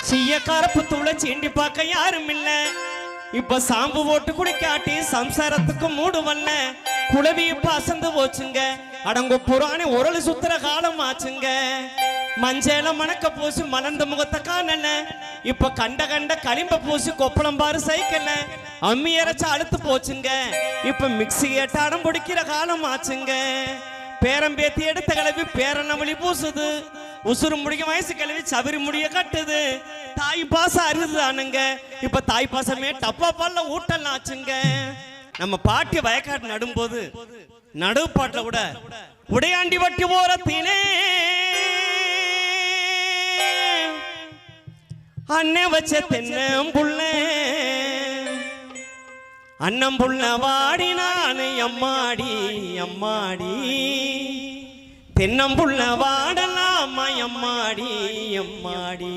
சீய கரப்பு தூளை சீண்டி பார்க்க யாரும் இல்ல. இப்ப சாம்பு போட்டு குடிக்காட்டி சம்சாரத்துக்கு மூடு வல்ல. குளவி இப்ப அசந்து போச்சுங்க. அடங்கு புறாணி உரளு சுத்துற காலம் ஆச்சுங்க. மஞ்சள மணக்க பூசி மலர்ந்த முகத்தை காணல. இப்ப கண்ட கண்ட களிம்ப பூசி கொப்பளம் பாரு சைக்கிள்ல. அம்மி அரைச்சு அழுத்து போச்சுங்க. இப்ப மிக்சி ஏட்ட அடம் பிடிக்கிற காலம் ஆச்சுங்க. பேரம்பேத்தி எடுத்த கிளவி பேரனவழி பூசுது. உசுறு முடிக்க வயசு கிளவி சபரி முடிய கட்டுது. தாய் பாசம் அருதுதானுங்க. இப்ப தாய் பாசமே டப்பா பால்ல ஊட்டல் ஆச்சுங்க. நம்ம பாட்டி வயக்காட்டு நடும்போது நடுவு பாட்டுல கூட உடையாண்டி வட்டி ஓரத்தினே அண்ணே வச்ச தென்னம் புள்ள அண்ணம் புள்ள வாடி நானு அம்மாடி அம்மாடி தென்னம் புள்ள வாடலாமா அம்மாடி அம்மாடி.